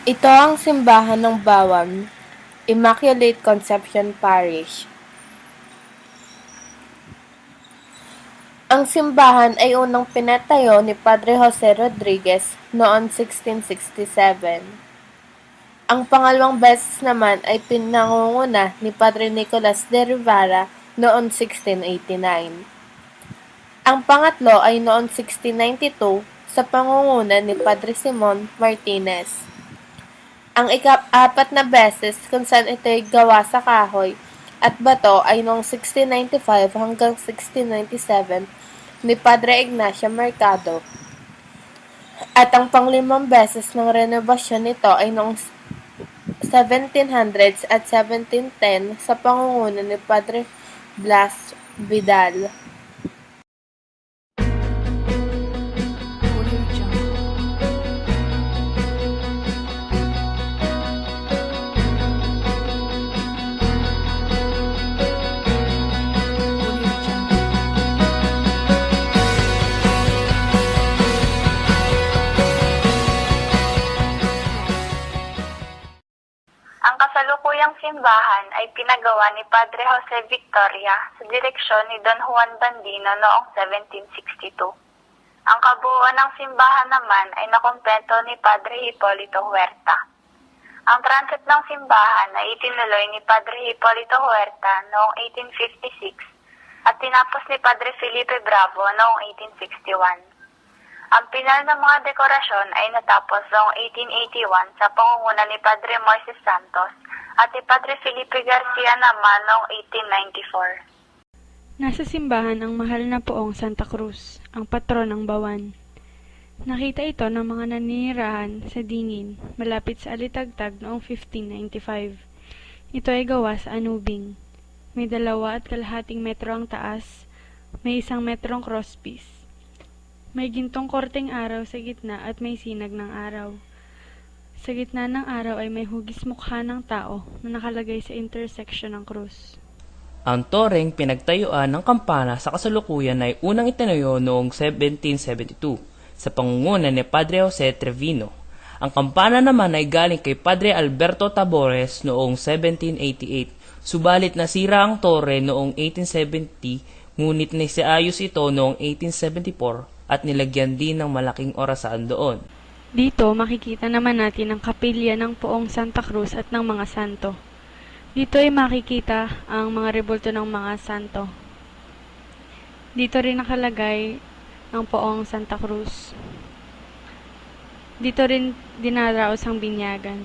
Ito ang simbahan ng Bawan, Immaculate Conception Parish. Ang simbahan ay unang pinatayo ni Padre Jose Rodriguez noong 1667. Ang pangalawang beses naman ay pinangunguna ni Padre Nicolas de Rivera noong 1689. Ang pangatlo ay noong 1692 sa pangunguna ni Padre Simon Martinez. Ang ika-apat na beses kung saan ito'y gawa sa kahoy at bato ay noong 1695 hanggang 1697 ni Padre Ignacio Mercado. At ang panglimang beses ng renovasyon nito ay noong 1700s at 1710 sa pangunguna ni Padre Blas Vidal. Ang kasalukuyang simbahan ay pinagawa ni Padre Jose Victoria sa direksyon ni Don Juan Bandino noong 1762. Ang kabuuan ng simbahan naman ay nakumpleto ni Padre Hipolito Huerta. Ang transit ng simbahan ay itinuloy ni Padre Hipolito Huerta noong 1856 at tinapos ni Padre Felipe Bravo noong 1861. Ang pinal ng mga dekorasyon ay natapos noong 1881 sa pangunguna ni Padre Moises Santos at ni Padre Felipe Garcia naman noong 1894. Nasa simbahan ang mahal na poong Santa Cruz, ang patron ng Bawan. Nakita ito ng mga naninirahan sa Dingin, malapit sa Alitagtag noong 1595. Ito ay gawa sa anubing. May 2.5 metro ang taas, may 1 metrong crosspiece. May gintong korteng araw sa gitna at may sinag ng araw. Sa gitna ng araw ay may hugis mukha ng tao na nakalagay sa intersection ng krus. Ang toreng pinagtayuan ng kampana sa kasalukuyan ay unang itinayo noong 1772 sa pangunguna ni Padre Jose Trevino. Ang kampana naman ay galing kay Padre Alberto Tabores noong 1788, subalit nasira ang tore noong 1870, ngunit nisiayos ito noong 1874 at nilagyan din ng malaking orasan doon. Dito makikita naman natin ang kapilya ng poong Santa Cruz at ng mga santo. Dito ay makikita ang mga rebulto ng mga santo. Dito rin nakalagay ang poong Santa Cruz. Dito rin dinaraos ang binyagan.